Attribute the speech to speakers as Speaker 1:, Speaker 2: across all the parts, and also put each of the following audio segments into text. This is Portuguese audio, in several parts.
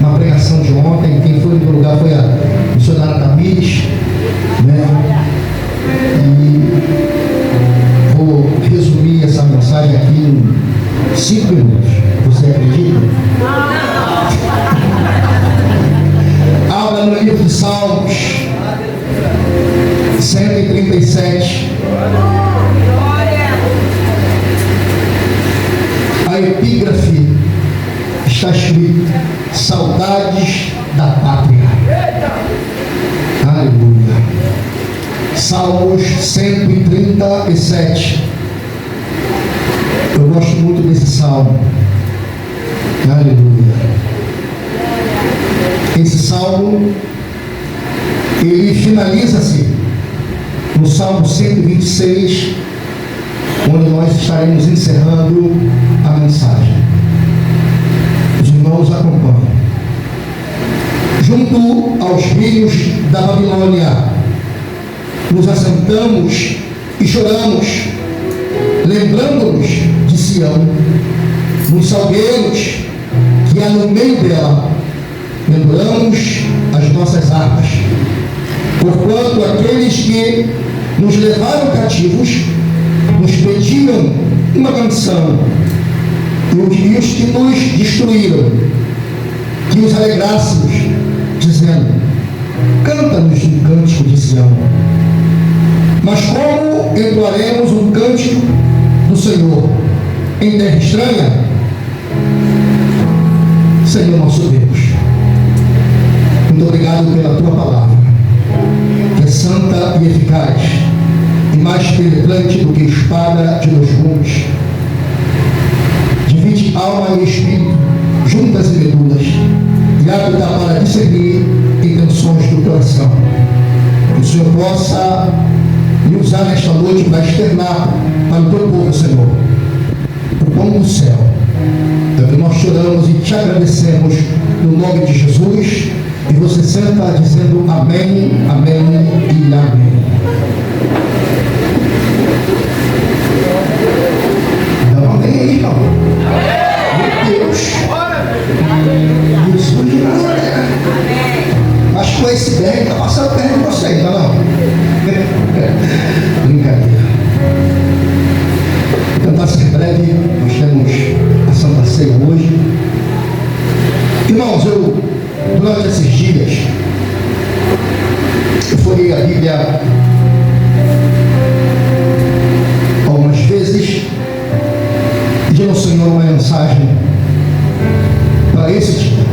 Speaker 1: na pregação de ontem. Quem foi no lugar foi a missionária Tamires, né? E vou resumir essa mensagem aqui em 5 minutos. Você acredita? Abra no livro de Salmos 137. A epígrafe está escrito: saudades da pátria. Aleluia. Salmos 137. Eu gosto muito desse salmo. Aleluia. Esse salmo, ele finaliza-se no Salmo 126, onde nós estaremos encerrando a mensagem. Os irmãos acompanham. Junto aos rios da Babilônia, nos assentamos e choramos, lembrando-nos de Sião, nos salgueiros que há no meio dela, penduramos as nossas armas, porquanto aqueles que nos levaram cativos nos pediam uma canção, e os que nos destruíram, que os alegrássemos, dizendo: canta-nos um cântico de Sião. Mas como entoaremos um cântico do Senhor em terra estranha? Senhor nosso Deus, muito obrigado pela tua palavra, que é santa e eficaz, e mais penetrante do que espada de 2 gumes. Divide alma e espírito, juntas e medulas, e apta para discernir intenções do coração. Que o Senhor possa me usar nesta noite para externar para o teu povo, Senhor, o pão do céu. É o que nós choramos e te agradecemos no nome de Jesus. E você senta dizendo amém, amém e amém. Dá um amém aí, irmão. Meu Deus. Jesus de Nazaré. Acho que o iceberg está passando perto de você, tá não? Brincadeira. Vou tentar ser breve. Nós temos a Santa Ceia hoje. Irmãos, durante esses dias, eu folhei a Bíblia algumas vezes, pedindo ao Senhor uma mensagem para esse dia.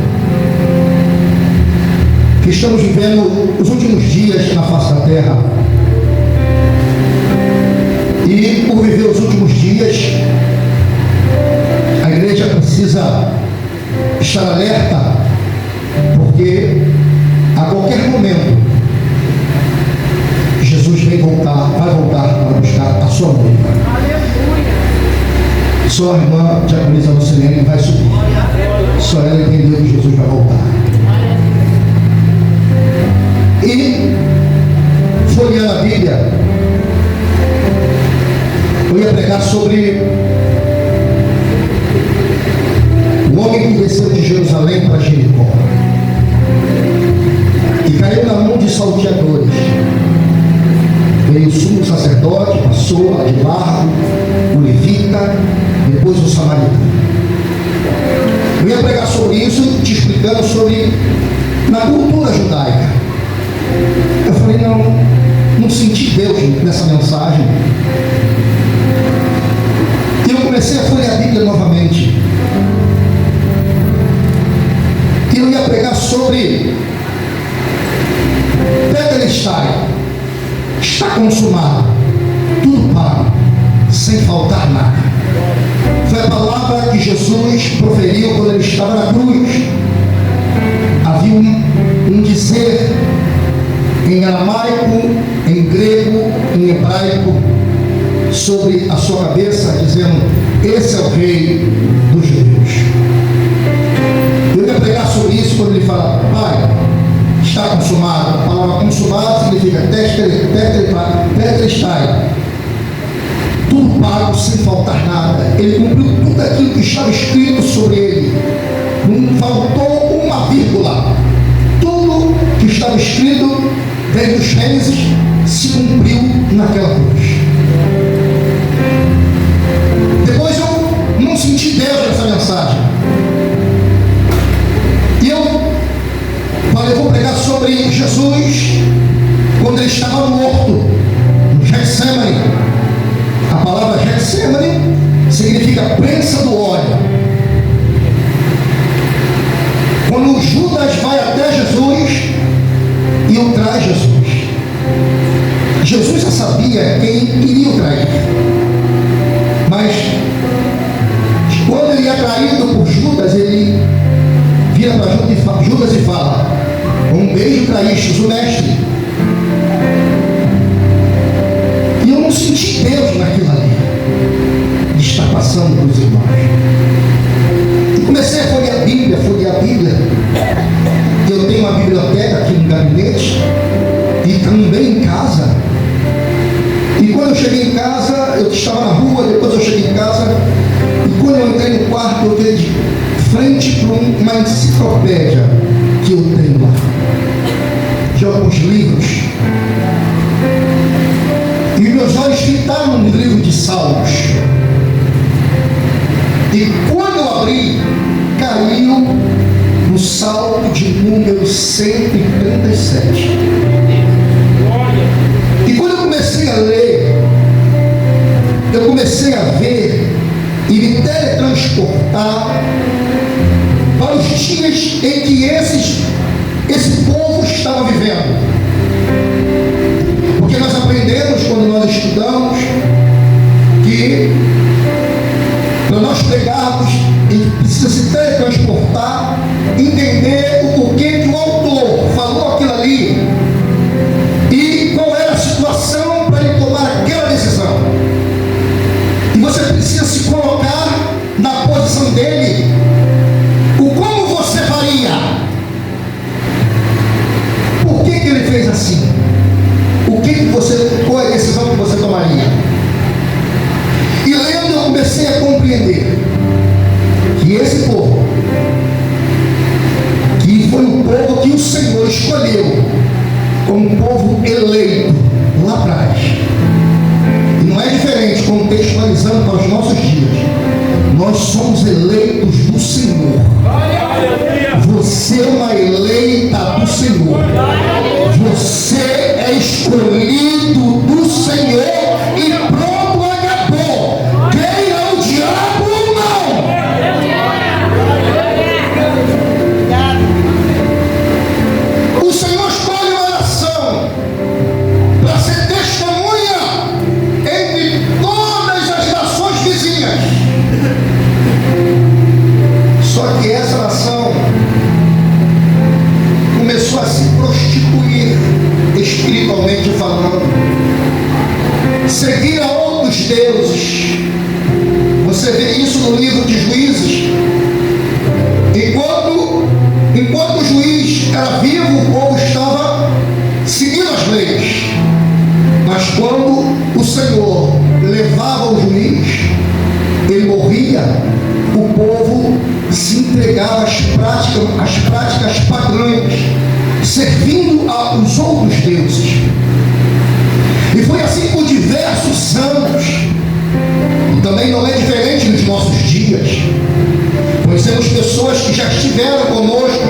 Speaker 1: Que estamos vivendo os últimos dias na face da terra. E por viver os últimos dias, a igreja precisa estar alerta, porque a qualquer momento Jesus vai voltar para buscar a sua noiva. Só a irmã Diaconisa Lucilene vai subir. Só ela entendeu que Jesus vai voltar. E folheando a Bíblia, eu ia pregar sobre o homem que desceu de Jerusalém para Jericó e caiu na mão de salteadores. Veio o sumo sacerdote, passou a de largo, o levita, depois o samaritano. Eu ia pregar sobre isso, te explicando sobre na cultura judaica. Eu falei, não senti Deus nessa mensagem. E eu comecei a folhear a Bíblia novamente. E eu ia pregar sobre Tetelestai, está consumado, tudo pago, sem faltar nada. Foi a palavra que Jesus proferiu quando ele estava na cruz. Havia um dizer em aramaico, em grego, em hebraico, sobre a sua cabeça, dizendo: esse é o rei dos judeus. Eu ia pregar sobre isso quando ele fala: Pai, está consumado. A palavra consumado significa tetelestai, tudo pago sem faltar nada. Ele cumpriu tudo aquilo que estava escrito sobre ele. Não faltou estava escrito desde o Gênesis se cumpriu naquela cruz. Depois eu não senti Deus nessa mensagem. E eu falei, eu vou pregar sobre Jesus quando ele estava morto, no Getsemane. A palavra Getsemane significa prensa do óleo. Quando Judas vai até Jesus e o traz Jesus. Jesus já sabia quem iria o trair. Mas quando ele é traído por Judas, ele vira para Judas e fala: um beijo traístes o mestre. E eu não senti Deus naquilo ali, de estar passando para os irmãos. E comecei a folhear a Bíblia. Eu tenho uma biblioteca aqui no gabinete e também em casa. E quando eu cheguei em casa, eu estava na rua, depois eu cheguei em casa, e quando eu entrei no quarto, eu dei de frente para uma enciclopédia que eu tenho lá, de alguns livros. E meus olhos fitaram no livro de Salmos. E quando eu abri, caiu no Salmo de número 137. E quando eu comecei a ler, eu comecei a ver e me teletransportar para os dias em que esse povo estava vivendo. Porque nós aprendemos, quando nós estudamos, que para nós pegarmos, a gente precisa se teletransportar, entender o porquê que o autor falou aquilo ali e qual era a situação para ele tomar aquela decisão. E você precisa se colocar na posição dele. O como você faria? Por que ele fez assim? Qual é a decisão que você tomaria? E lendo, eu comecei a compreender que esse povo, que foi o povo que o Senhor escolheu como um povo eleito lá atrás, e não é diferente, contextualizando para os nossos dias, nós somos eleitos do Senhor. Você é uma eleita do Senhor. Você é escolhido do Senhor e pronto, acabou. Queira o diabo ou não. O Senhor escolhe uma nação para ser testemunha entre todas as nações vizinhas. Só que essa nação começou a se prostituir, espiritualmente falando, seguir a outros deuses. Você vê isso no livro de Juízes. Enquanto o juiz era vivo, o povo estava seguindo as leis. Mas quando o Senhor levava o juiz, ele morria, o povo se entregava às práticas pagãs, servindo aos outros deuses. E foi assim por diversos anos. E também não é diferente nos nossos dias. Conhecemos pessoas que já estiveram conosco,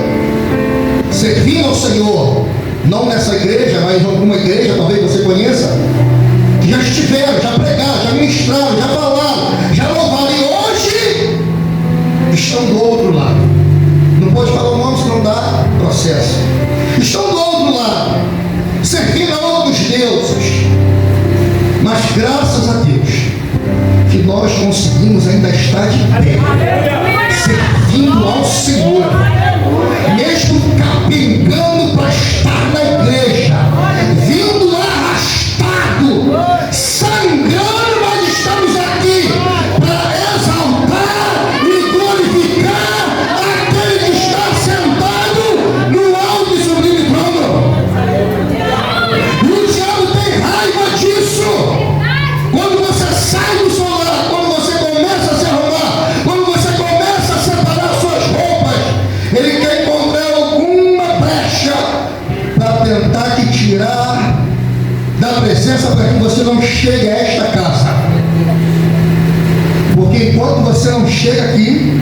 Speaker 1: servindo ao Senhor, não nessa igreja, mas em alguma igreja, talvez você conheça, que já estiveram, já pregaram, já ministraram, já falaram, já louvaram, e hoje estão do outro lado. Não pode falar o nome, senão dá processo. Estão do outro lado, servindo a outros deuses. Mas graças a Deus que nós conseguimos ainda estar de pé, servindo ao Senhor, mesmo capengando para estar na igreja, vindo arrastado, sangrando, mas estamos aqui para exaltar e glorificar aquele que está sentado no alto e sublime trono. E o diabo tem raiva disso. Quando você sai do seu lar, quando você começa a se arrumar, quando você começa a separar suas roupas, ele quer encontrar alguma brecha para tirar da presença para que você não chegue a esta casa. Porque enquanto você não chega aqui,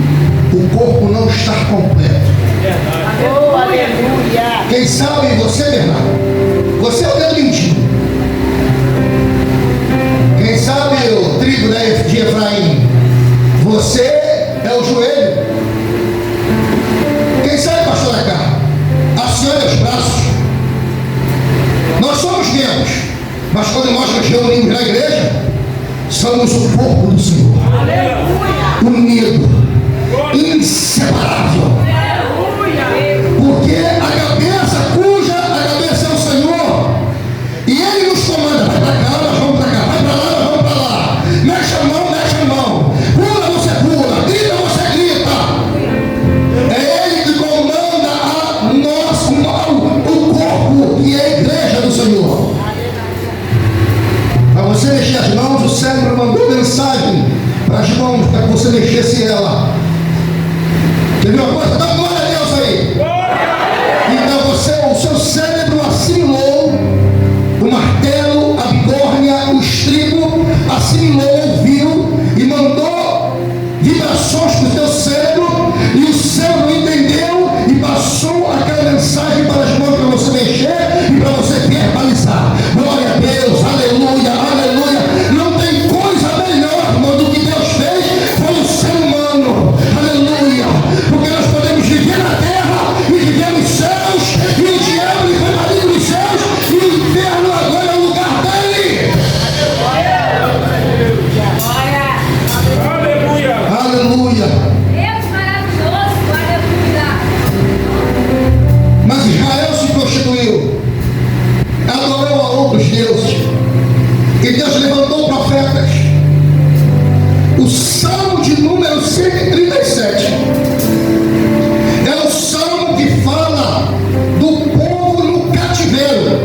Speaker 1: o corpo não está completo.
Speaker 2: Oh, aleluia!
Speaker 1: Quem sabe você, Bernardo? Você é o dedo mindinho. Quem sabe o trigo de Efraim? Você é o joelho. Quem sabe, pastora Carla? A senhora é os braços. Nós somos membros, mas quando nós nos reunimos na igreja, somos o corpo do Senhor. Aleluia! Unido, inseparável. Porque a cabeça é o Senhor, e Ele nos comanda. Vai para cá, nós vamos para cá. Vai para lá, nós vamos para lá. Mexe a mão, mexe a mão. Pula, você pula. Grita, você grita. É Ele que comanda o corpo, que é a igreja do Senhor. Para você mexer as mãos, o cérebro mandou mensagem para as mãos, para que você mexesse ela. Entendeu uma coisa? Dá glória a Deus aí. Então o seu cérebro assimilou o martelo, a bigorna, o estribo, assimilou, ouviu e mandou vibrações para o teu cérebro, e o cérebro entendeu e passou aquela mensagem para as mãos para você mexer e para você verbalizar. Glória a Deus, aleluia, aleluia. Não tem coisa melhor, irmão, do que Deus fez com o ser humano. Aleluia. Porque nós podemos viver na terra e viver nos céus, e o diabo e o marido dos céus, e o inferno agora é o lugar dele.
Speaker 3: Aleluia.
Speaker 1: Aleluia.
Speaker 2: Deus maravilhoso, aleluia.
Speaker 1: Mas Israel se prostituiu, adorou a outros deuses, e Deus levantou profetas. O Salmo de número 137 é o salmo que fala do povo no cativeiro.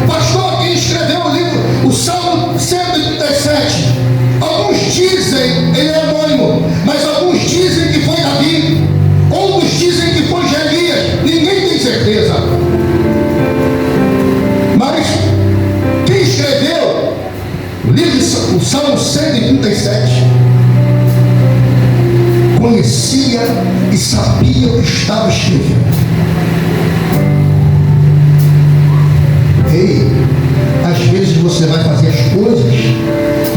Speaker 1: Pastor, quem escreveu o livro, o Salmo 137, alguns dizem, ele é anônimo, mas alguns dizem que foi Davi, outros dizem que foi Jeremias, ninguém tem certeza. Mas quem escreveu o livro, o Salmo 137, conhecia e sabia o que estava escrevendo. Ei, às vezes você vai fazer as coisas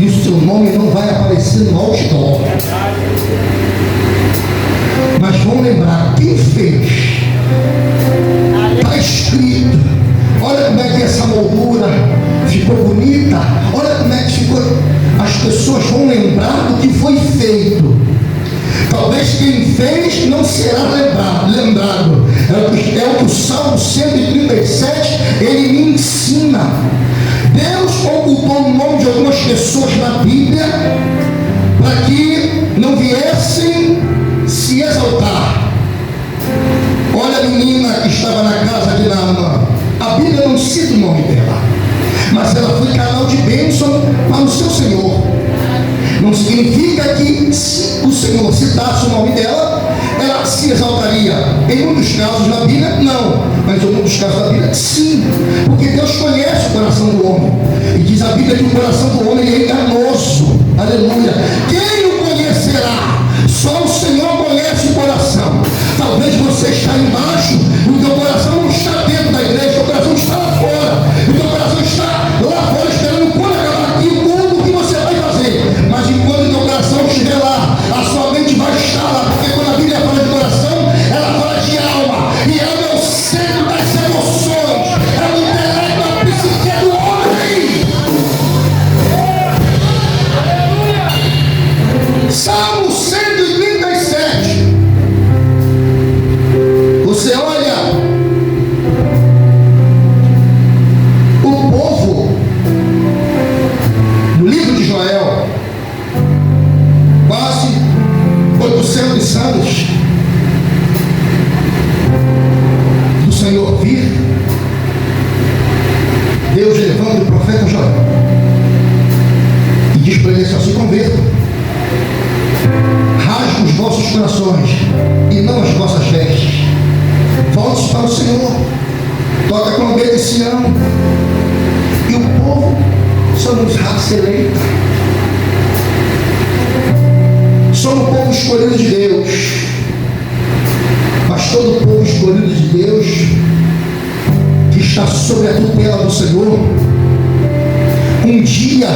Speaker 1: e o seu nome não vai aparecer no outdoor. Mas vamos lembrar, quem fez? Está escrito. Olha como é que essa moldura ficou bonita. Olha como é que ficou. As pessoas vão lembrar do que foi feito. Talvez quem fez não será lembrado. É o que o Salmo 137 ele me ensina. Deus ocultou o nome de algumas pessoas na Bíblia para que não viessem se exaltar. Olha a menina que estava na casa de Naamã. A Bíblia não cita o nome dela, mas ela foi canal de bênção para o seu Senhor. Não significa que se o Senhor citasse o nome dela, ela se exaltaria. Em muitos casos na Bíblia, não. Mas em muitos casos da Bíblia, sim. Porque Deus conhece o coração do homem. E diz a Bíblia que o coração do homem é enganoso. Aleluia. Quem o conhecerá? Só o Senhor conhece o coração. Talvez você está embaixo, o teu coração não está dentro da igreja, o teu coração está lá fora. O teu coração está lá fora esperando quando acabar aqui o que você vai fazer. Mas enquanto o teu coração estiver lá, a sua mente vai estar lá. Porque quando a Bíblia fala de coração, ela fala de alma. E alma é o centro das emoções. É o intelecto, a psique do homem. Salmo 137. Você olha o povo no livro de Joel, quase 800 anos do Senhor vir, Deus levando o profeta Joel e diz para ele assim: se convertam, rasguem os vossos corações e não as vossas vestes, volte para o Senhor. toca com obedição. E o povo somos raça eleita. Somos o povo escolhido de Deus. Mas todo povo escolhido de Deus, que está sob a tutela do Senhor, um dia,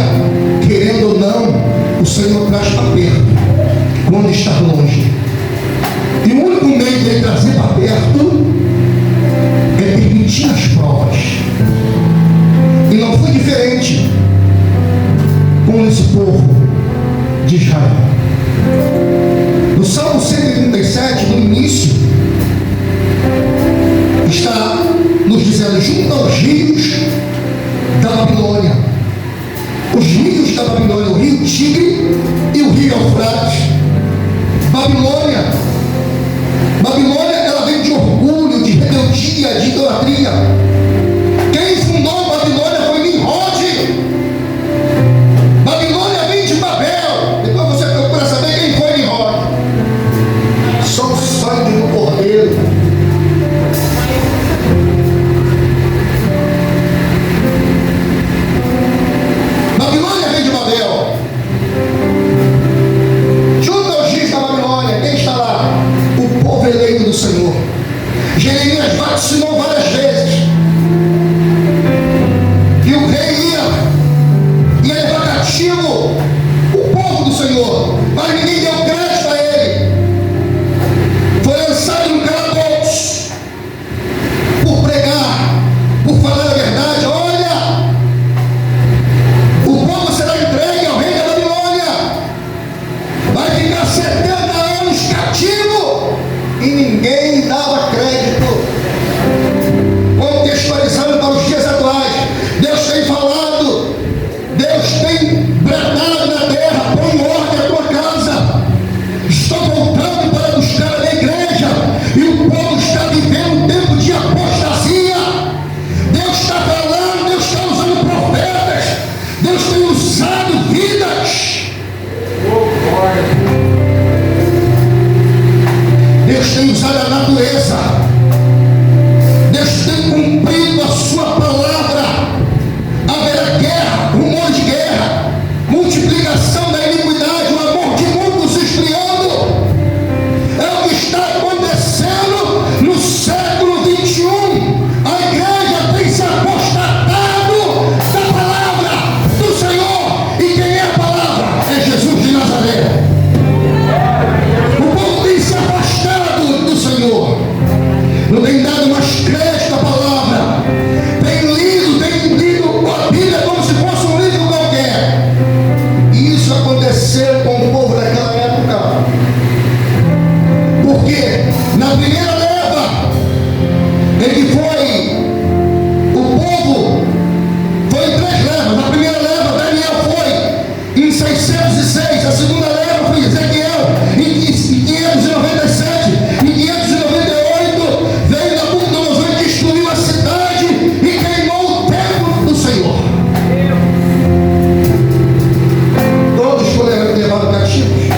Speaker 1: querendo ou não, o Senhor traz para perto, quando está longe. E o único meio de ele trazer para perto é permitir as provas. E não foi diferente com esse povo de Israel. No Salmo 137, no início, está nos dizendo: junto aos rios da Babilônia. Os rios da Babilônia, o rio Tigre e o rio Eufrates. Babilônia, ela vem de orgulho, de rebeldia, de idolatria. Quem fundou Babilônia foi Nimrod. Babilônia vem de Babel. Depois você procura saber quem foi Nimrod. Só o sangue do cordeiro. Babilônia vem de Babel. Junto aos rios da Babilônia, quem está lá? O povo eleito do Senhor. Jeremias vaticinou várias vezes que o rei ia levar cativo o povo do Senhor, mas ninguém deu crédito a ele. Foi lançado no calabouço por pregar, por falar a verdade. Olha, o povo será entregue ao rei da Babilônia, vai ficar 70 anos cativo, e ninguém dava crédito. Contextualizando para os dias atuais, Deus tem falado, Deus tem bradado na terra: põe ordem a tua casa. Estou voltando para buscar a minha igreja, e o povo está vivendo um tempo de apostasia. Deus está falando, Deus está usando profetas, Deus tem usado vidas. Deus tem usado a natureza. Deus tem cumprido a sua palavra. Haverá guerra, rumor de guerra, multiplicação da iniquidade, o amor de mundo se esfriando. É o que está acontecendo no século 21. A igreja tem se apostatado da palavra do Senhor. E quem é a palavra? É Jesus de Nazaré. O povo tem se afastado do Senhor, não tem dado mais crédito à palavra, tem lido a Bíblia como se fosse um livro qualquer. E isso aconteceu com o povo daquela época, porque na primeira leva, ele o povo foi em 3 levas. Na primeira leva, Daniel foi em 606, a segunda leva foi Ezequiel em 597, em 598 veio Nabucodonosor e destruiu a cidade e queimou o templo do Senhor. Todos foram levados cativos,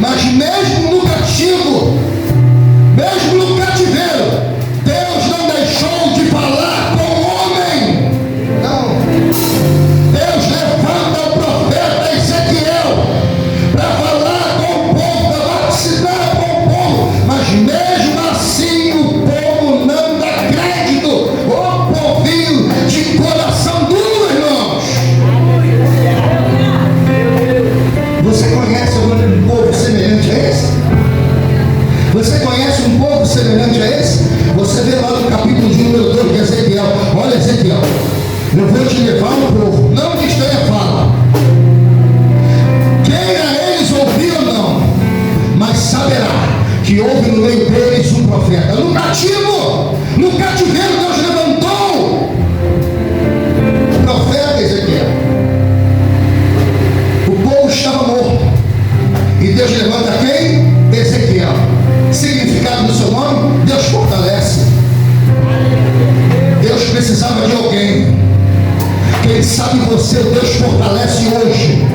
Speaker 1: mas mesmo no cativo, mesmo no cativeiro, Deus não deixou de falar com o homem. Não. Deus levanta o profeta Ezequiel para falar com o povo, para vacinar com o povo, mas mesmo assim o povo não dá crédito. O povinho de coração duro, irmãos. Você conhece um povo semelhante a esse? Você conhece um povo semelhante a esse? Você vê lá no capítulo de número 2 de Ezequiel. Olha, Ezequiel, eu vou te levar um povo, não que esteja fala, queira eles ouvir ou não, mas saberá que houve no meio deles um profeta. No cativo, no cativeiro, Deus levantou o profeta Ezequiel. O povo estava morto, e Deus levanta quem? Ezequiel. Significado do seu nome: Deus fortalece. Deus precisava de alguém. Quem sabe você, Deus fortalece hoje.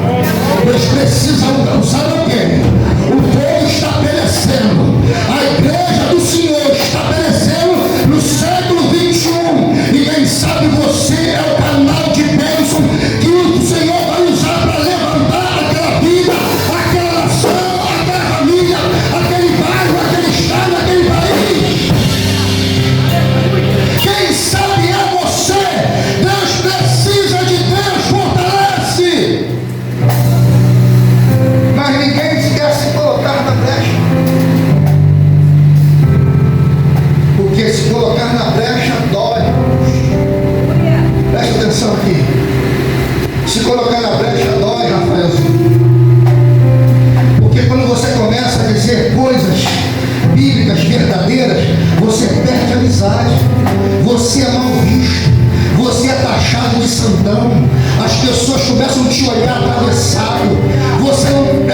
Speaker 1: Deus precisa usar alguém. O povo está perecendo, a igreja do Senhor está perecendo no século verdadeiras, você perde a amizade, você é mal visto, você é taxado de santão, as pessoas começam a te olhar atravessado,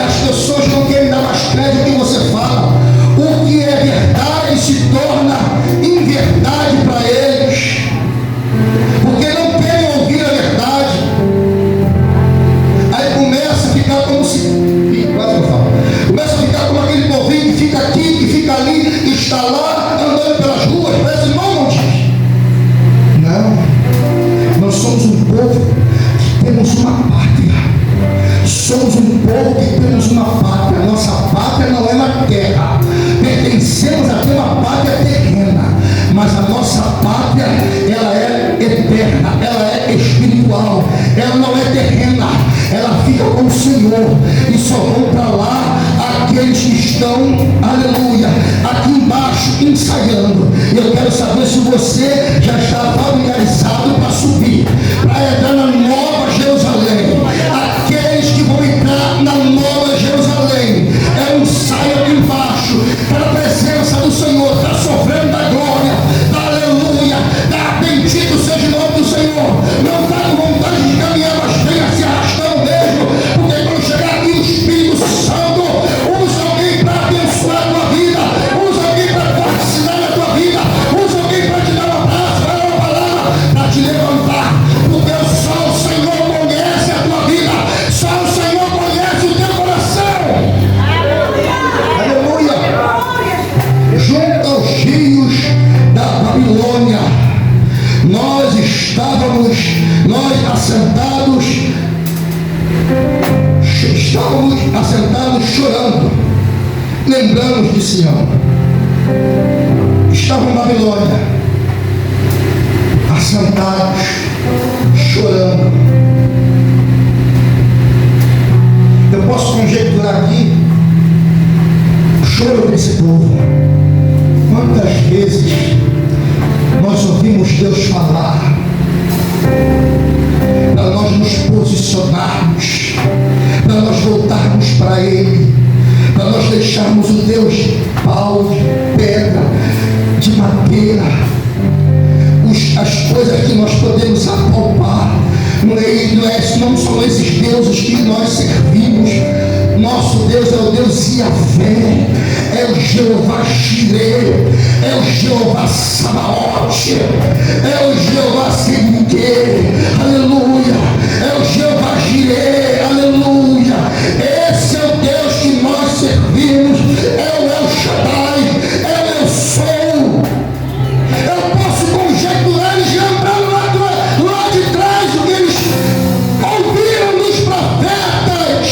Speaker 1: as pessoas não querem dar mais crédito ao que você fala, o que é verdade se torna inverdade para eles, porque não querem ouvir a verdade. Aí começa a ficar como se, quase que eu falo, começa a ficar como aquele povinho que fica aqui, que fica ali, que está lá, andando pelas ruas, parece montes. Não, nós somos um povo que temos uma pátria. Somos um povo que temos uma pátria. Nossa pátria não é na terra. Pertencemos a ter uma pátria terrena, mas a nossa pátria, ela é eterna, ela é espiritual, ela não é terrena, ela fica com o Senhor, e só vão para lá aqueles que estão, aleluia, aqui embaixo ensaiando. Eu quero saber se você já está familiarizado para subir, para entrar na Nova Jerusalém. Aqueles que vão entrar na Nova Jerusalém, é um ensaio aqui embaixo, para a presença do Senhor, está sofrendo da glória, da aleluia, da bendito seja o nome do Senhor. Não está com vontade de caminhar, mas venha se arrastando mesmo, porque quando chegar aqui o Espírito Santo usa alguém para abençoar a tua vida, usa alguém para vacinar a tua vida, usa alguém para te dar um abraço, para dar uma palavra, para te levantar, porque só o Senhor conhece a tua vida, só o Senhor conhece o teu coração. Aleluia. Junto aos rios da Babilônia, nós estávamos assentados chorando, lembramos de Sião. Estavam em Babilônia, assentados, chorando. Eu posso conjecturar aqui o choro desse povo. Quantas vezes nós ouvimos Deus falar para nós nos posicionarmos, para nós voltarmos para Ele, para nós deixarmos o Deus de pau, de pedra, de madeira, as coisas que nós podemos apalpar. Não são esses deuses que nós servimos. Nosso Deus é o Deus Yahvé, é o Jeová Jireh, é o Jeová Sabaote, é o Jeová Sidquê, aleluia, é o Jeová Jireh, aleluia. Esse é o Deus que nós servimos, é o El Shaddai, é o Eu Sou. Eu posso conjecturar eles lembrando lá de trás o que eles ouviram dos profetas.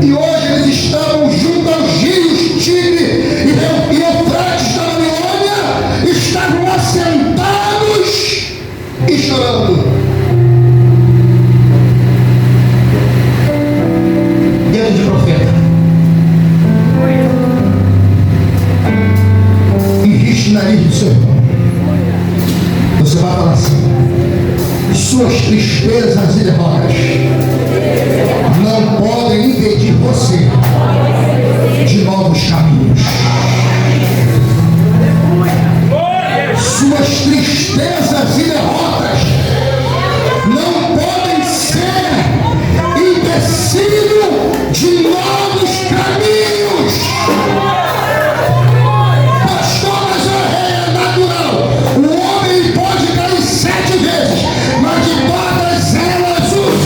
Speaker 1: E hoje eles estavam junto aos rios Tigre e Eufrates da Babilônia, estavam assentados e chorando. Grande profeta. Inviste na nariz do seu irmão. Você vai falar assim: suas tristezas e derrotas não podem impedir você de novos caminhos. Suas tristezas e derrotas não podem ser empecilho de novos caminhos. Pastor, mas é natural. O homem pode cair 7 vezes, mas de todas elas o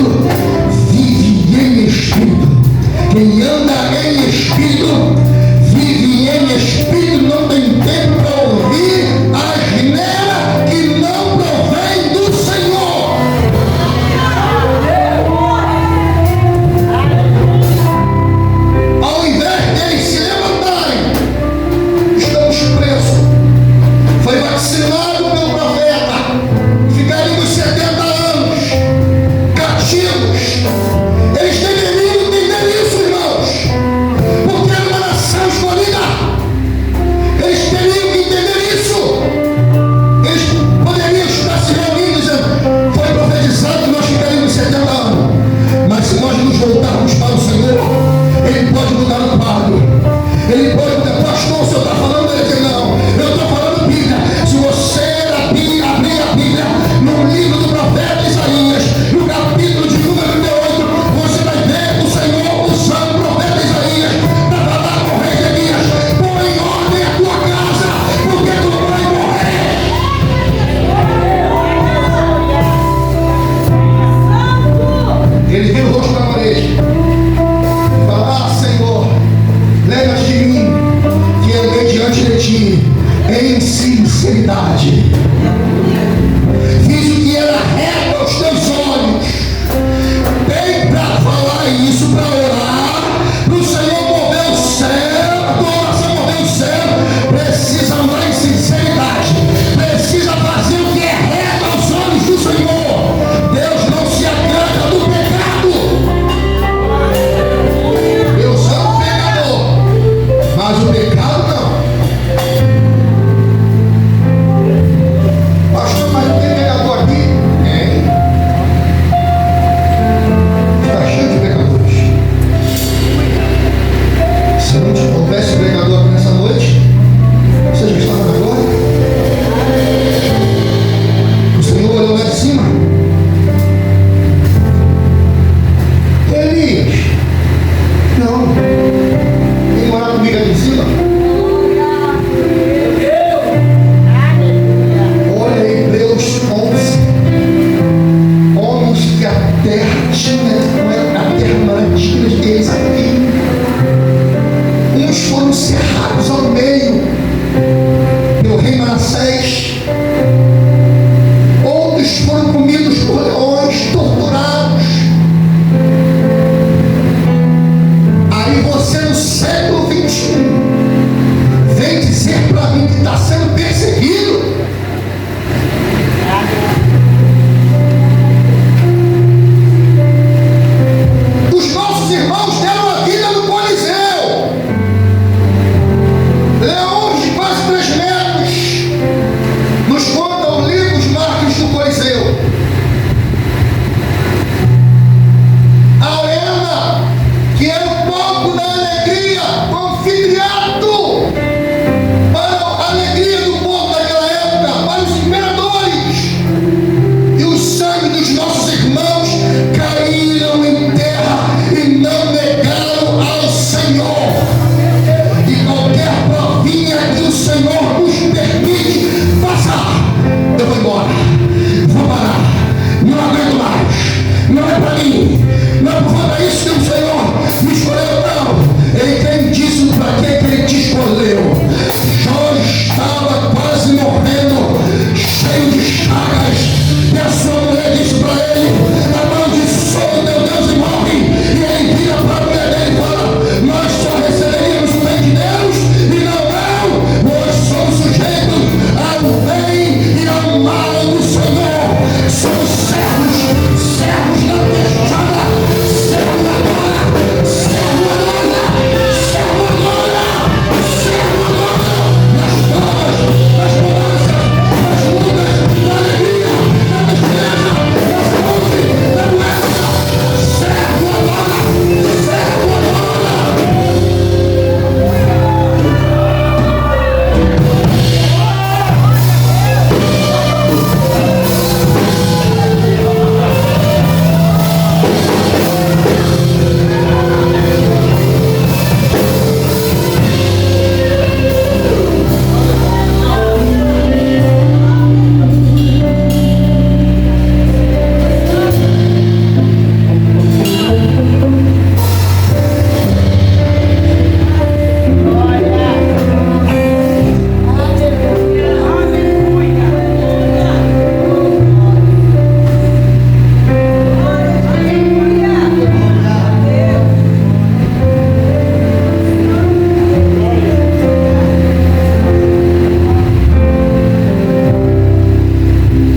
Speaker 1: Espírito vive em Espírito. Quem anda em Espírito vive em Espírito. Não tem tempo para ouvir a asneira que não provém do Senhor. Ao invés deles se levantarem, estamos presos. Foi vacinado pelo profeta. Ficaríamos 70 anos cativos.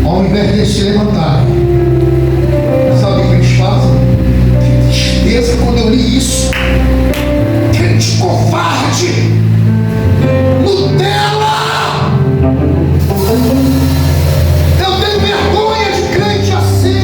Speaker 1: ao invés de se levantar, sabe o que eles fazem? Que tristeza quando eu li isso. Crente covarde, Nutella. Eu tenho vergonha de crente assim.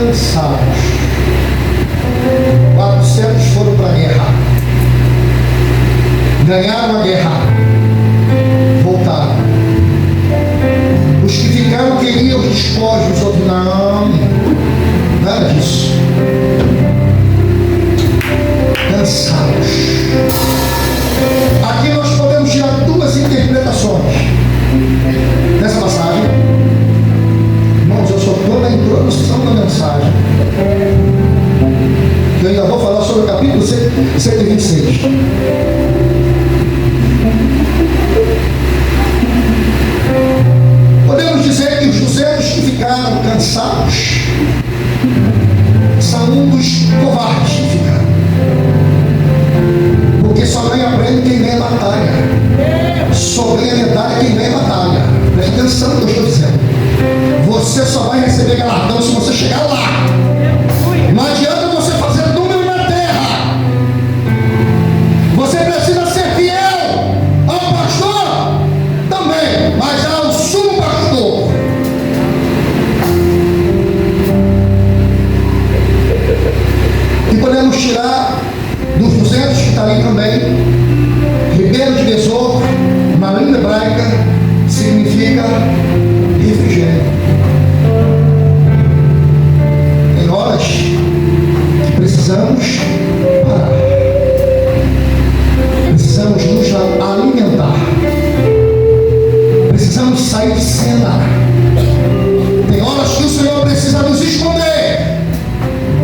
Speaker 1: cansados. 400 foram para a guerra. Ganharam a guerra. Voltaram. Os que ficaram queriam os despojos, os outros não. Nada disso. Cansados. Aqui nós podemos tirar duas interpretações dessa passagem. Irmãos, eu só estou na introdução da mensagem. Eu ainda vou falar sobre o capítulo 126. Podemos dizer que os 200 que ficaram cansados são um dos covardes que ficaram. Porque só ganha prêmio quem ganha batalha. Só ganha medalha quem ganha batalha. Presta atenção no que eu estou dizendo. Você só vai receber galardão se você chegar lá. Não adianta você fazer número na terra. Você precisa ser fiel ao pastor também, mas ao sumo pastor. E podemos tirar dos 200 que está ali também, Ribeiro de Besouro, na língua hebraica, significa refrigério. Tem horas que precisamos parar. Precisamos nos alimentar. Precisamos sair de cena. Tem horas que o Senhor precisa nos esconder,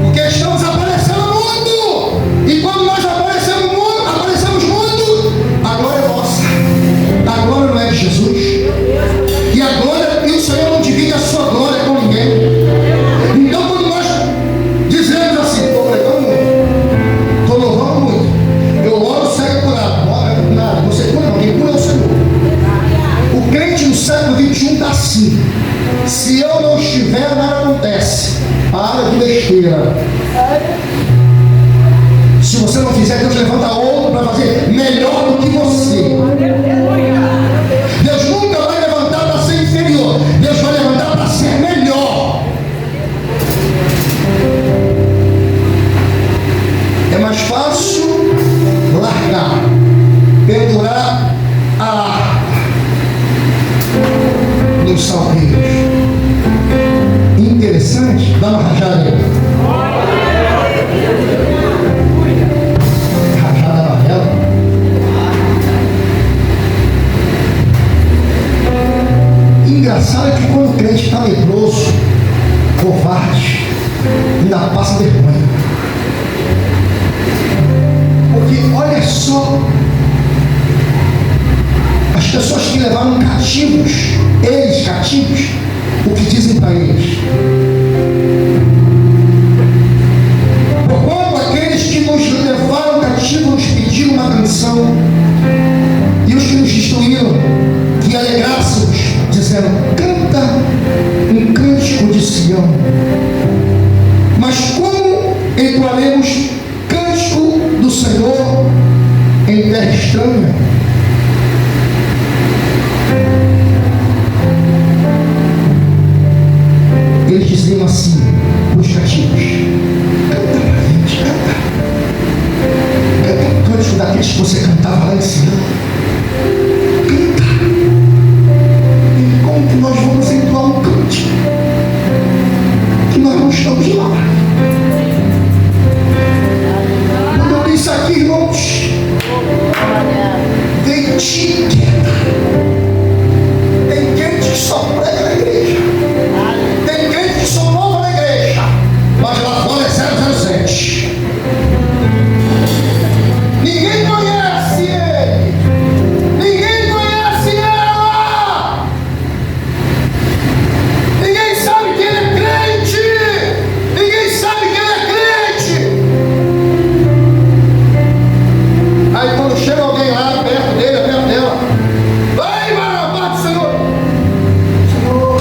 Speaker 1: porque estamos aparecendo muito. E quando nós aparecemos muito, a glória é nossa. A glória não é de Jesus. E a glória, e o Senhor não divide a sua glória com ninguém. Então, quando nós dizemos assim, estou pregando muito, estou louvando muito, eu oro, segue curado. Nada, você cura não, quem cura é o Senhor. O crente no século XXI está assim. Se eu não estiver, nada acontece. Para de besteira. Se você não fizer, Deus levanta outro para fazer melhor do que você. Deus nunca vai levantar para ser inferior. Deus vai levantar para ser melhor. É mais fácil largar, pendurar a harpa nos salgueiros. Interessante? Dá uma rajada aí. Rajada na vela. Engraçado é que quando o crente está leproso, covarde, ainda passa vergonha. Porque olha só, as pessoas que levaram cativos, eles cativos, o que dizem para eles? Porquanto aqueles que nos levaram cativos nos pediram uma canção, e os que nos destruíram, que alegrássemos, dizendo, canta um cântico de Sião. Mas como entoaremos cântico do Senhor em terra estranha? Eles diziam assim, os cativos, canta pra gente, canta. Canta um cântico daqueles que você cantava lá em cima. Canta. E como que nós vamos entoar um cântico que nós não estamos lá? Quando eu li isso aqui, irmãos, tem etiqueta. Tem gente que só prega na igreja. Tem crente que só louva na igreja, mas lá fora é 007. Ninguém conhece ele. Ninguém conhece ela. Ninguém sabe que ele é crente. Ninguém sabe que ele é crente. Aí quando chega alguém lá perto dele, perto dela, vai, vai, paz do Senhor. Senhor,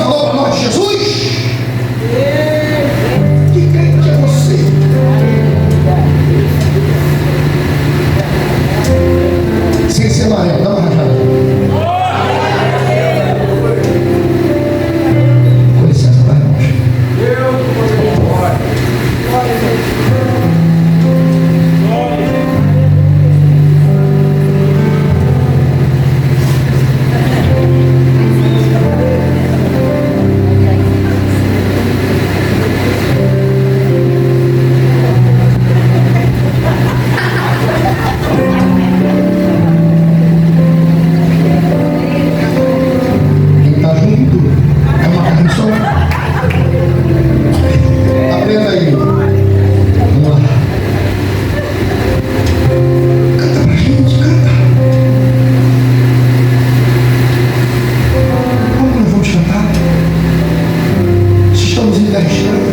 Speaker 1: falou para nós de Jesus? Que crente é você? Sem ser amarelo, dá uma rajada. Com licença, tá, irmãos? Quem está junto é uma carne só. Aprenda aí. Vamos lá. Canta pra gente, canta. Como nós vamos cantar? Se estamos em terra estranha.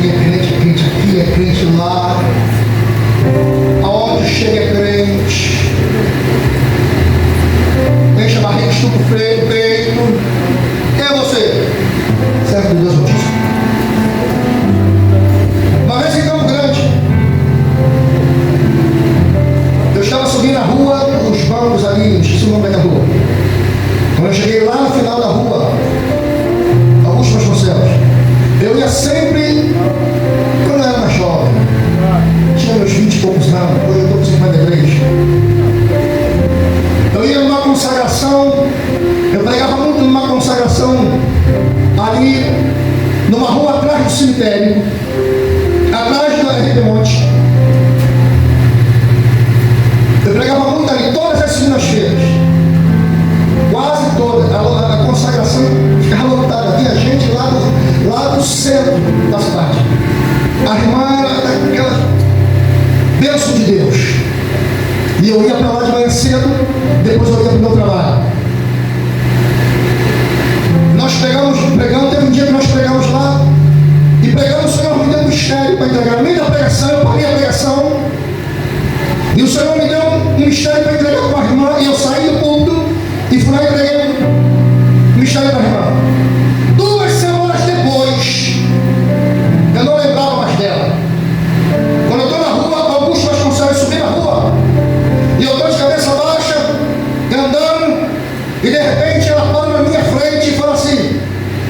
Speaker 1: Quem é crente aqui, é crente lá. Aonde chega é crente. Enche a barriga, estupa o freio, peito. Quem é você? Servo de Deus Altíssimo. Uma vez em Campo Grande, eu estava subindo a rua, os bancos ali, esqueci o nome da rua. Quando eu cheguei lá no final da rua, Augusto Vasconcelos, eu ia sempre, quando eu era mais jovem, tinha meus 20 e poucos anos, hoje eu estou com 53. Eu ia numa consagração, eu pregava muito numa consagração ali, numa rua atrás do cemitério, atrás do RP Monte. Eu pregava muito ali, todas as segundas-feiras, quase todas. A consagração ficava lotada, havia gente lá do centro da cidade. A irmã era daquela bênção de Deus. E eu ia para lá de manhã cedo, depois eu ia para o meu trabalho. Nós pregamos, teve um dia que nós pregamos lá, e pregamos, o Senhor me deu um mistério para entregar. No meio da pregação, eu parei a pregação, e o Senhor me deu um mistério para entregar para a irmã, e eu saí do culto, e fui lá e entreguei o mistério para a irmã. 2 semanas depois, eu não lembrava mais dela. Quando eu estou na rua, Augusto Vasconcelos subir na rua, e eu estou de cabeça baixa, andando, e de repente ela para na minha frente e fala assim: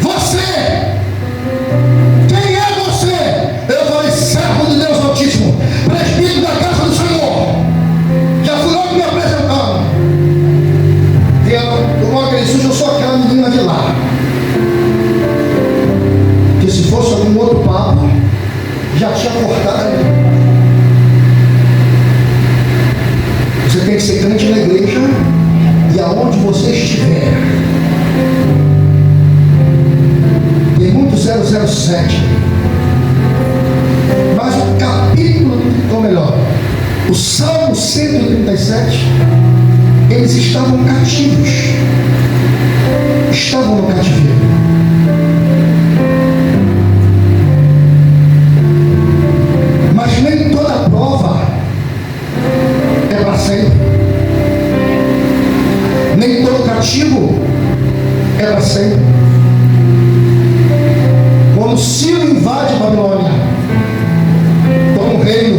Speaker 1: você! Quem é você? Eu falei: servo de Deus Altíssimo, presbítero da casa do Senhor. Já fui logo me apresentando. E ela, por uma que sujo, eu sou aquela menina de lá. Que se fosse algum outro papo, já tinha cortado. Você tem que ser crente na igreja e aonde você estiver. Tem muito 007. Mas o capítulo, ou melhor, o Salmo 137, eles estavam cativos. Estavam no cativeiro. Mas nem toda prova é para sempre. Nem todo cativo é para sempre. Quando Ciro invade Babilônia, toma um reino,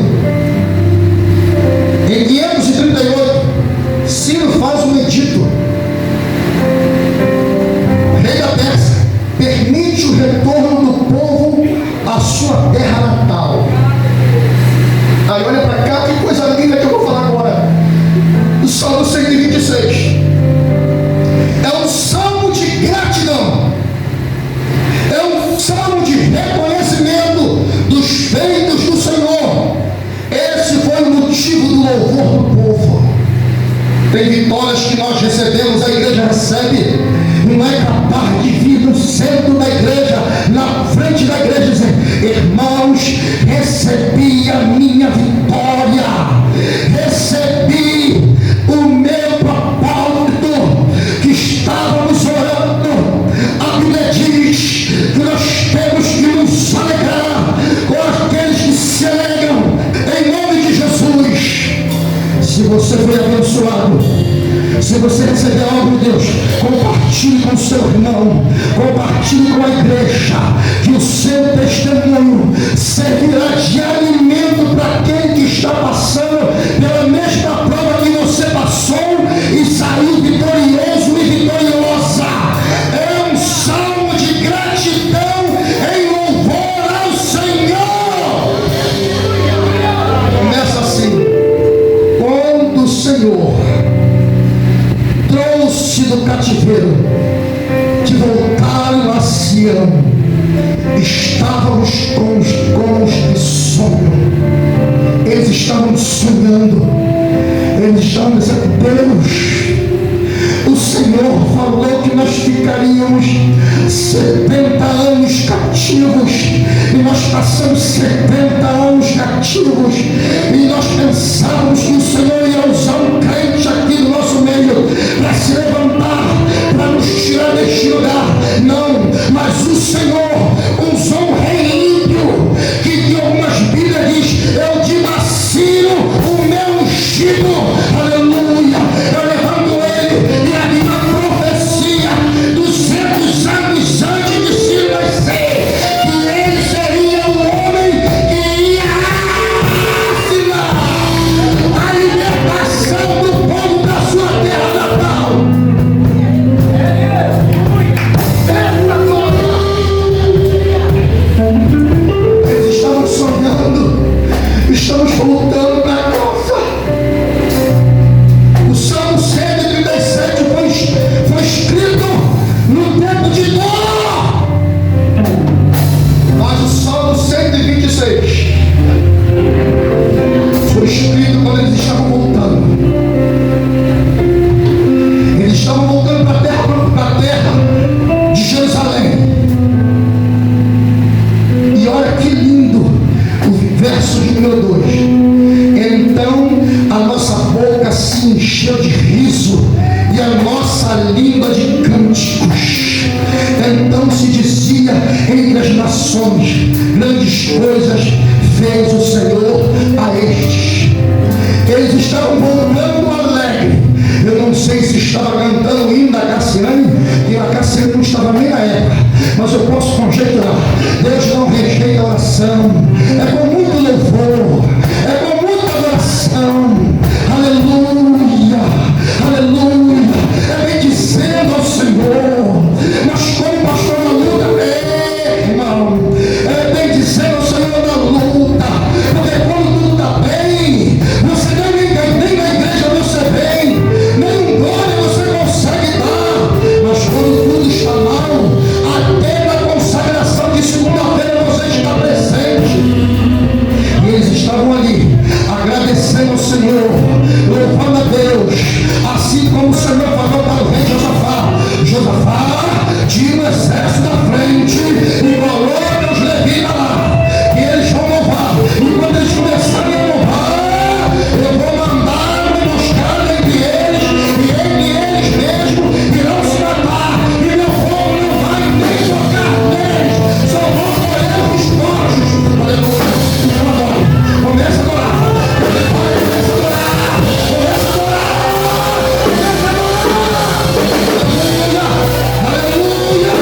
Speaker 1: em 538, Ciro faz um edito. Rei da Pérsia permite o retorno do povo à sua terra natal. Aí olha para cá, que coisa linda que eu vou falar agora. O Salmo 126 é um salmo de gratidão, é um salmo de reconhecimento dos feitos do Senhor. Esse foi o motivo do louvor do povo. Tem vitórias que nós recebemos, a igreja recebe. Não é capaz de vir no centro da igreja, na frente da igreja, dizer: irmãos, recebi a minha vitória, recebi o meu propósito que estávamos orando. A Bíblia diz que nós temos que nos alegrar com aqueles que se alegram, em nome de Jesus. Se você foi abençoado, se Se você receber algo de Deus, compartilhe com o seu irmão, compartilhe com a igreja, que o seu testemunho servirá de alimento para aquele que está passando pela mesma prova que você passou e saiu vitorioso e vitoriosa. É um salmo de gratidão em louvor ao Senhor. Começa assim: quando o Senhor trouxe do cativeiro, que voltaram a Sião, estávamos com os gomos de sonho. Eles estavam sonhando, eles estavam dizendo: Deus, o Senhor falou que nós ficaríamos 70 anos cativos, e nós passamos 70 anos cativos, e nós pensávamos que o Senhor ia usar um crente aqui no nosso meio para se levantar, para nos tirar deste lugar. Não, mas o Senhor usou um rei ímpio, que algumas Bíblias diz: eu de Maciro, o meu ungido, aleluia, eu levanto ele, e ali na profecia, 200 anos antes de Ciro nascer, que ele seria o homem que ia assinar a libertação do povo da sua terra natal. Eles estavam sonhando, estamos voltando para casa. O Salmo 137 foi escrito no tempo de dor, mas o Salmo 126 foi escrito quando eles estavam voltando. Eles estavam voltando para a terra de Jerusalém. E olha que lindo o verso de número 2. Então a nossa boca se encheu de riso e a nossa língua de cânticos. Então se dizia entre as nações: grandes coisas fez o Senhor a estes. Eles estavam voltando alegre. Eu não sei se estava cantando o hino da Cassiane, que a Cassiane não estava nem na época, mas eu posso conjecturar. Deus não rejeita a oração. É com muito louvor, é com muita adoração. Aleluia, aleluia. É bendizendo ao Senhor. Mas como o pastor na luta, irmão, é bendizendo ao Senhor na luta. Porque quando tudo está bem, você nem na igreja você vem, nem um glória você consegue dar. Mas quando tudo está mal, até na consagração de segunda-feira você está presente. E eles estavam ali, agradecendo ao Senhor, louvando a Deus, assim como o Senhor falou para o rei Josafá: Josafá, tira o exército da frente e coloca os levitas lá, e eles vão louvar. E quando eles começarem a louvar, eu vou mandar uma emboscada entre eles, e entre eles mesmos irão se matar, e meu fogo não vai nem tocar neles, só vou colher os corpos. Aleluia. Começa a adorar. Começa a adorar. Começa a adorar. Começa a adorar. Aleluia.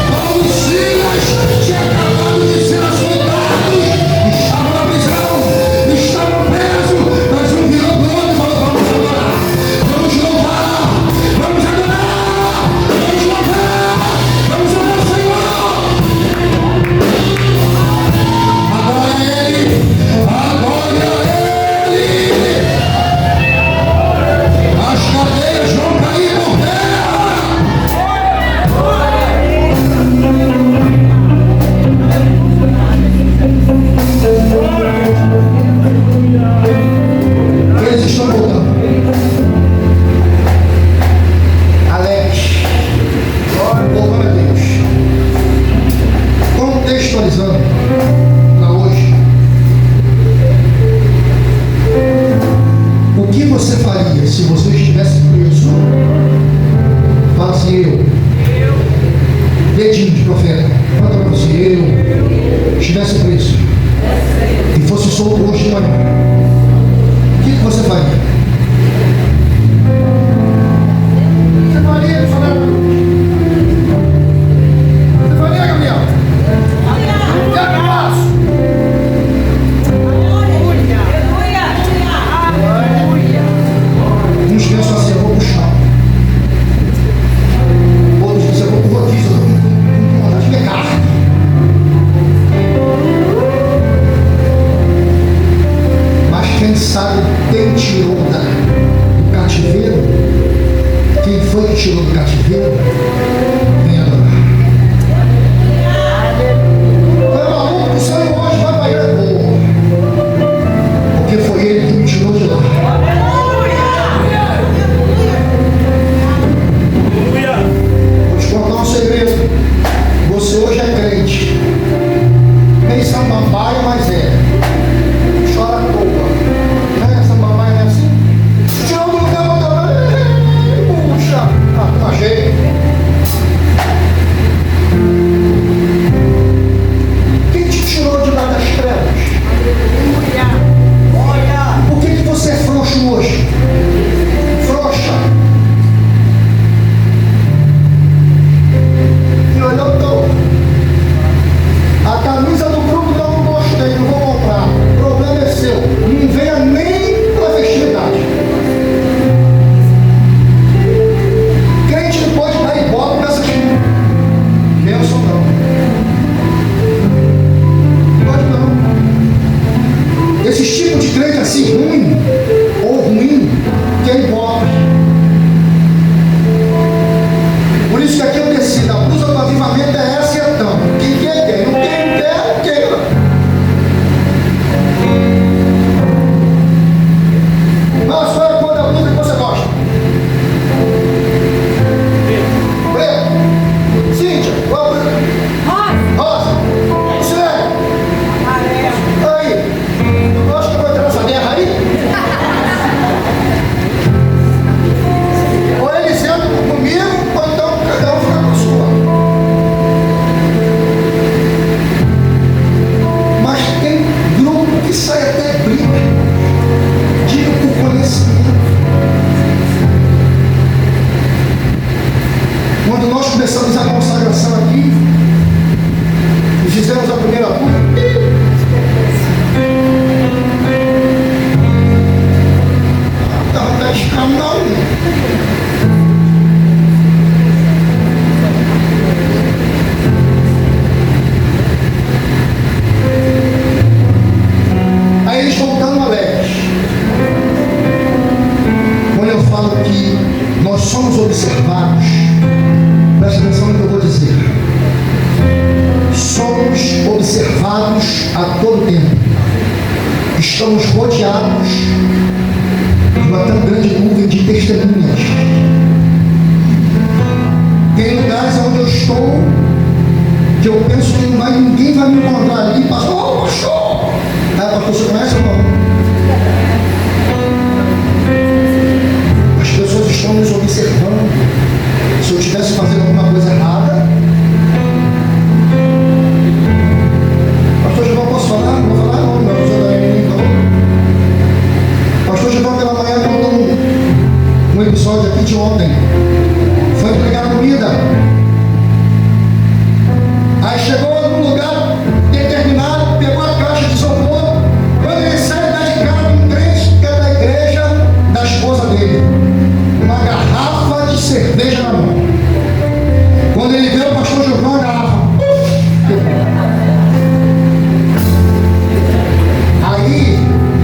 Speaker 1: Paulo e Silas tinham acabado de ser açoitados, estavam na prisão, estavam presos, mas um virou do outro e falou: vamos adorar, vamos louvar, vamos adorar, vamos louvar, vamos orar ao Senhor. Agora é Ele, agora é Ele. As cadeias vão cair por terra. Eles estão voltando alegres, louvando a Deus. Contextualizando para hoje, o que você faria se você estivesse preso? Fala assim: eu. Dedinho de profeta. Fala para você: eu estivesse preso e fosse solto hoje de manhã, o que você faria? começamos a consagração aqui e fizemos a primeira curva. Está escandal. Aí eles voltaram alegres. Quando eu falo que nós somos observados, presta atenção no que eu vou dizer. Somos observados a todo tempo. Estamos rodeados de uma tão grande nuvem de testemunhas. Tem lugares onde eu estou que eu penso que ninguém vai me encontrar ali. Pastor, pastor! Pastor, você conhece ou não? As pessoas estão nos observando. Se eu estivesse fazendo alguma coisa errada, pastor Gilvão, posso falar? Não vou falar não, não sou da ninguém não. Pastor Gilvão pela manhã contou um episódio aqui de ontem. Foi entregar comida. Aí chegou num lugar determinado, pegou a caixa de isopor. Quando ele sai, dá de cara um crente que é da igreja da esposa dele. Uma garrafa de cerveja na mão. Quando ele vê o pastor Gilvão, a garrafa. Aí,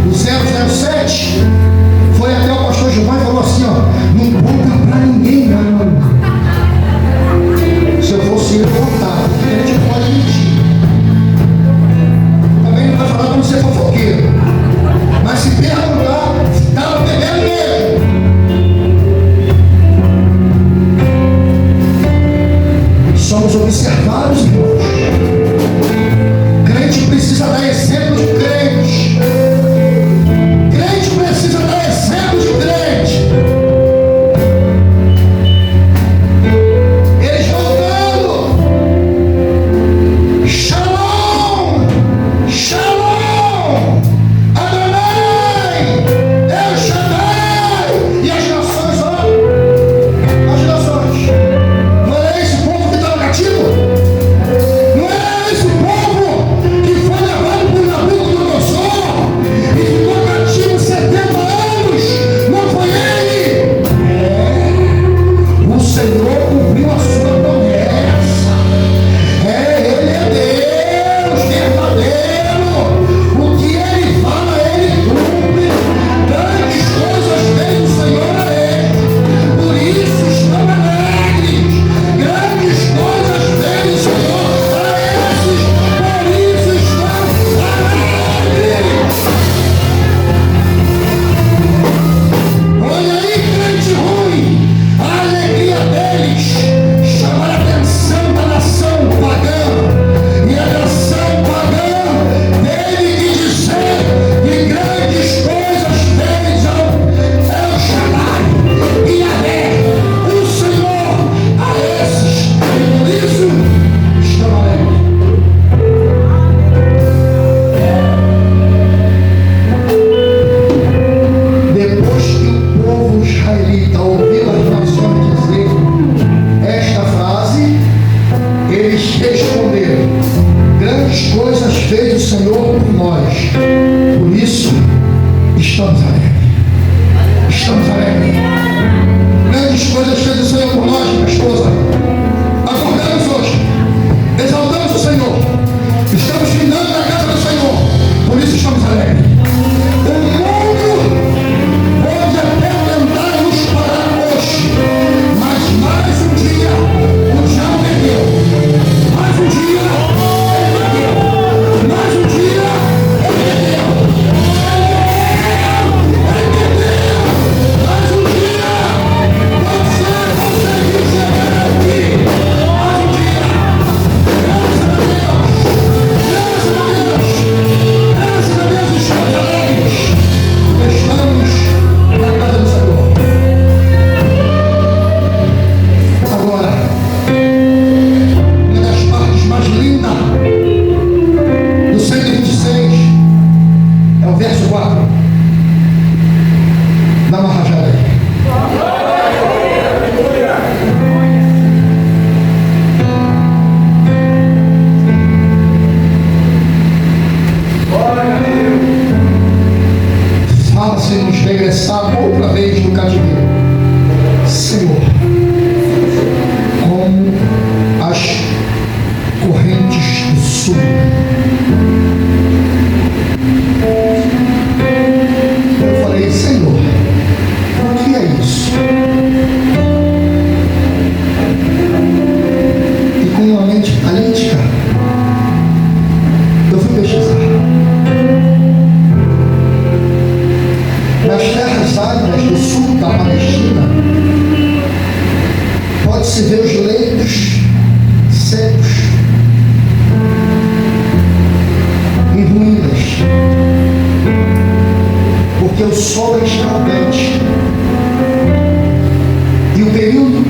Speaker 1: o 007 foi até o pastor Gilvão e falou assim, ó, não conta pra ninguém não. Se eu fosse eu, contava, porque a gente pode mentir. Também não vai falar pra não ser fofoqueiro. Mas se perguntar, estava bebendo mesmo. Somos observados, irmãos. Crente precisa dar exemplo de crente. Crente precisa dar exemplo de crente. Eles voltando. Shalom! Shalom! Adonai! El Shaddai! E as nações, ó. As nações. Não é esse povo que está no cativo? Não é esse povo que foi levado por Nabucodonosor e ficou cativo 70 anos? Não foi ele? O Senhor cumpriu a sua promessa. Ele é Deus verdadeiro. O que ele fala, ele cumpre. Grandes coisas fez o Senhor a ele. Por isso estão alegres. Grandes coisas fez o Senhor a esses. Por isso estão alegres. Olha aí, crente ruim. A alegria deles chamar a atenção da nação pagã. E a nação pagã teve que dizer que grandes coisas fez ao El Shaddai e Yahvé, o Senhor, a esses. E por isso estão alegres. Depois que o povo israelita ouviu as nações dizer esta frase, eles responderam: grandes coisas fez o Senhor por nós, por isso estamos alegres. Estamos alegres. Grandes coisas fez o Senhor por nós, minha esposa. Acordamos hoje, exaltamos o Senhor, estamos findando na casa do Senhor, por isso estamos alegres. O mundo pode até tentar nos parar hoje, mas mais um dia o diabo perdeu. Mais um dia ele perdeu. Mais um dia ele perdeu. Ele perdeu. Mais um dia você consegue chegar. sul. Eu falei, Senhor, o que é isso? E com uma mente analítica, eu fui pesquisar. Nas terras áridas do sul da Palestina, pode-se ver os leitos secos, em ruínas, porque o sol é escaldante e o período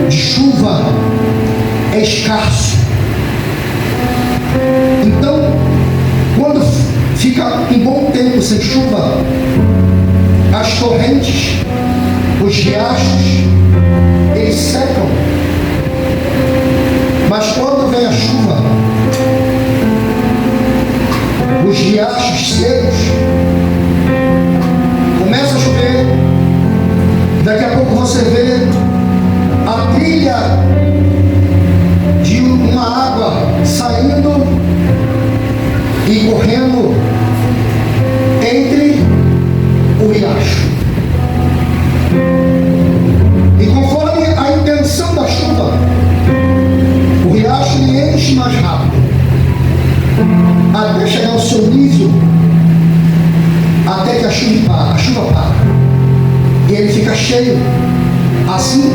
Speaker 1: de chuva é escasso. Então, quando fica um bom tempo sem chuva, as torrentes, os riachos, eles secam. Mas quando vem a chuva, os riachos secos, começa a chover, daqui a pouco você vê a trilha de uma água saindo e correndo entre o riacho. E conforme a intenção da chuva, o riacho lhe enche mais rápido, até chegar ao seu nível, até que a chuva para. E ele fica cheio. Assim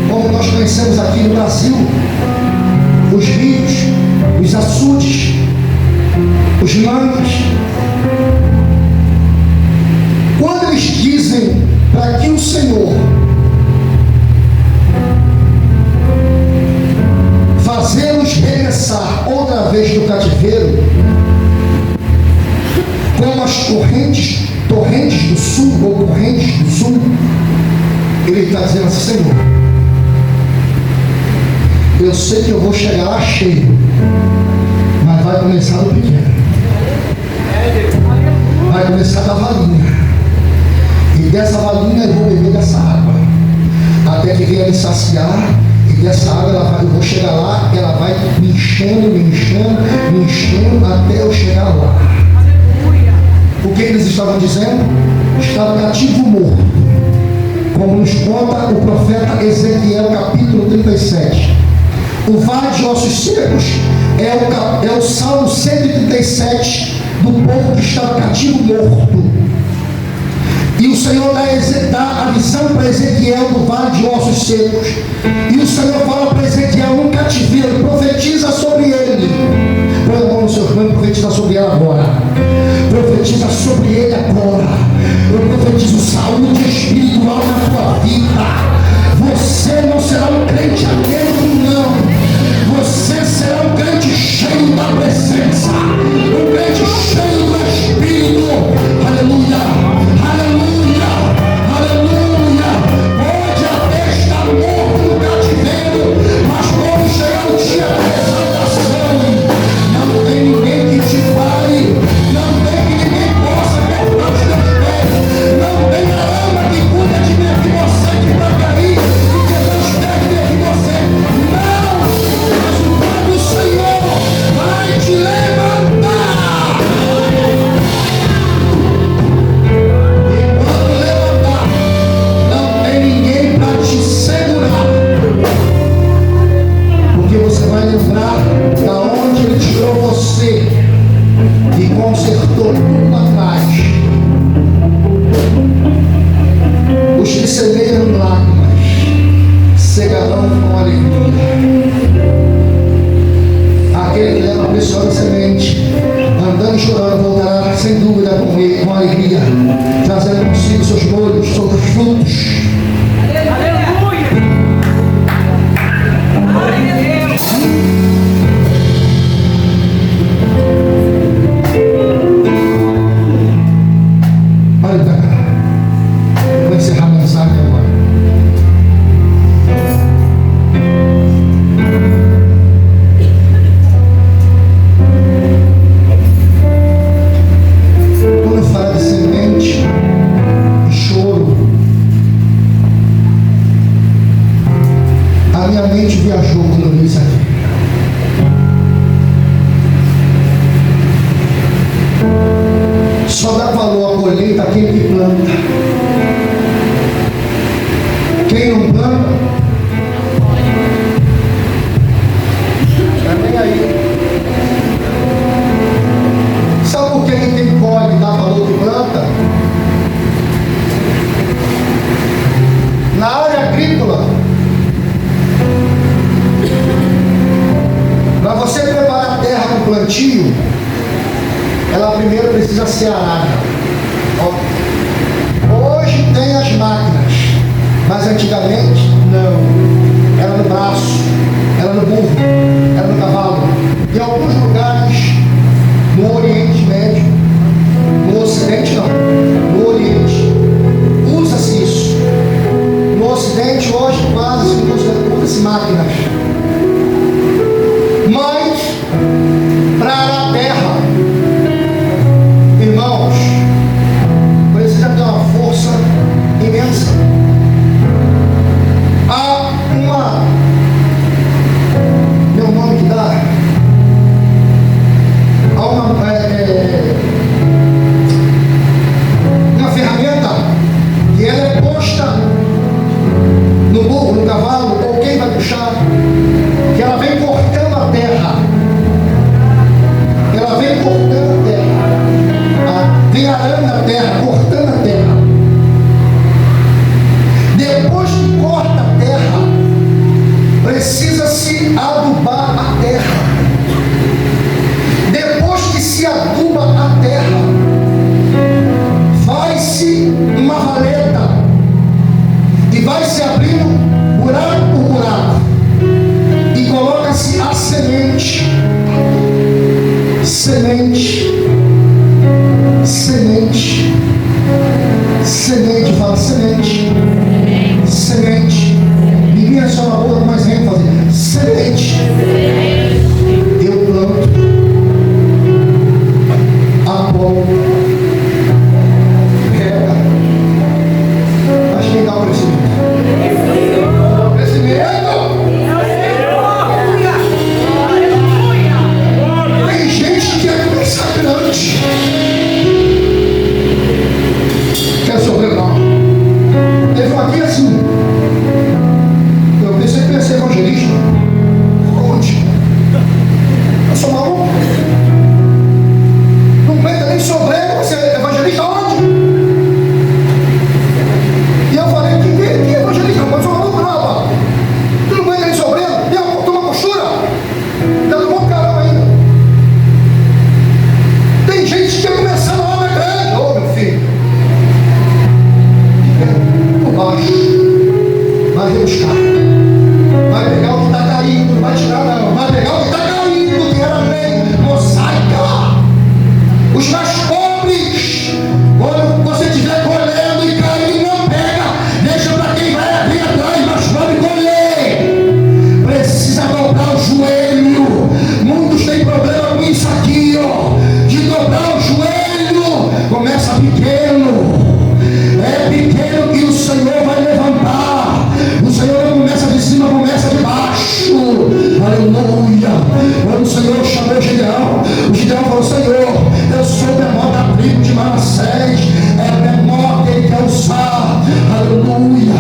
Speaker 1: como nós conhecemos aqui no Brasil, os rios, os açudes, os mangues. Quando eles dizem para que o Senhor fazê-los regressar outra vez do cativeiro, como as torrentes do sul ou correntes do sul, ele está dizendo assim: Senhor, eu sei que eu vou chegar lá cheio, mas vai começar do pequeno, vai começar da valinha, e dessa valinha eu vou beber dessa água, até que venha me saciar. E dessa água eu vou chegar lá, ela vai me enchendo, até eu chegar lá. O que eles estavam dizendo? Estava cativo morto, como nos conta o profeta Ezequiel, capítulo 37. O vale de ossos secos é o Salmo 137 do povo que estava cativo morto. E o Senhor dá a visão para Ezequiel do vale de ossos secos. E o Senhor fala para Ezequiel um cativeiro, profetiza sobre ele. Põe a mão no seu irmão e profetiza sobre ele agora. Profetiza sobre ele agora. Eu profetizo saúde espiritual na tua vida. Você não será um crente atento, não. Você será um crente cheio da presença, um crente cheio do Espírito. Aleluia, aleluia, aleluia. Pode até estar morto no cativeiro, mas quando chegar o dia da exaltação, não tem ninguém que te pare, não tem que ninguém possa cortar os teus pés, não tem arama que cuida de ver que você que vai cair e que Deus deve ver que você não. Mas o Pai do Senhor vai te levantar. E quando levantar, não tem ninguém para te segurar, porque você vai lembrar da onde Ele tirou você e consertou tudo lá atrás. Os que semeiam lágrimas cegarão com alegria. Aquele que leva a preciosa semente, andando e chorando, voltará sem dúvida com ele, com alegria, trazendo consigo seus molhos, seus frutos. Olha pra cá. Eu vou encerrar a mensagem agora. Quando eu falo de semente e choro, a minha mente viajou quando eu li isso aqui. plantio, ela primeiro precisa ser arada. Hoje tem as máquinas, mas antigamente não. Era no braço, era no burro, era no cavalo. Em alguns lugares, no Oriente Médio, no Ocidente não, no Oriente, usa-se isso. No Ocidente hoje quase usa-se máquinas. Mas, para arar a terra, irmãos, precisa ter uma força imensa. Há meu nome que dá, há uma ferramenta que ela é posta no burro, no cavalo, ou quem vai puxar, que ela vem cortando a terra. Ela vem cortando a terra. Vem arando a terra, cortando a terra. Depois que corta a terra, precisa-se adubar a terra. Depois que se aduba a terra, faz-se uma valeta e vai se abrindo buraco por buraco e coloca-se a semente. Semente, fala semente, semente. Ninguém é só na boca, mas ênfase. Semente. Eu planto, Apolo rega, mas quem dá o crescimento? Tem gente que é consagrante. Quer sofrer não? Teve uma aqui assim. Eu pensei que ia ser evangelista. Onde? Eu sou maluco. Não aguenta nem sobreiro, você é evangelista onde? E eu falei, que evangelista? Eu sou maluco, não, rapaz. Tu não aguenta nem sobreiro? Tem uma postura? Ainda do bom caramba ainda. Tem gente que quer começar na obra grande. Ô, meu filho. Por baixo. Vai rebuscar. Vai pegar o que está caindo. Não vai tirar não. Vai pegar o que está caindo, que era lei mosaica. Os mais pobres, quando você estiver colhendo e caindo, não pega. Deixa para quem vai abrir atrás, mas pode colher. Precisa dobrar o joelho. Muitos têm problema com isso aqui, ó. De dobrar o joelho. Começa pequeno. É pequeno que o Senhor vai levantar. O Senhor não começa de cima, começa de baixo. Aleluia. Quando o Senhor chamou Gideão, o Gideão falou: Senhor, eu sou o menor da tribo de Manassés. É o menor que ele quer usar. Aleluia,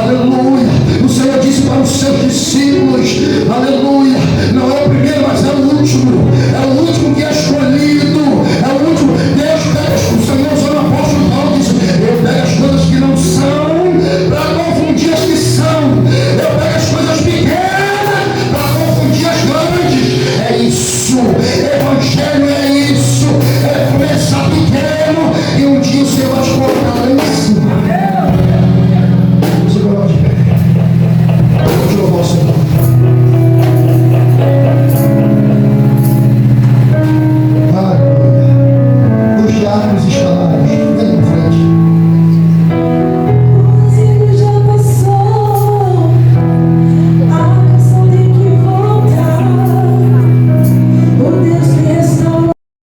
Speaker 1: aleluia. O Senhor disse para os seus discípulos: aleluia, não é o primeiro, mas é o último. É o último que é escolhido. É o último. Deus pega o Senhor, o Senhor apóstolo Paulo disse: eu pego as coisas que não são para confundir as que são. Eu pego as coisas pequenas para confundir as grandes. É isso.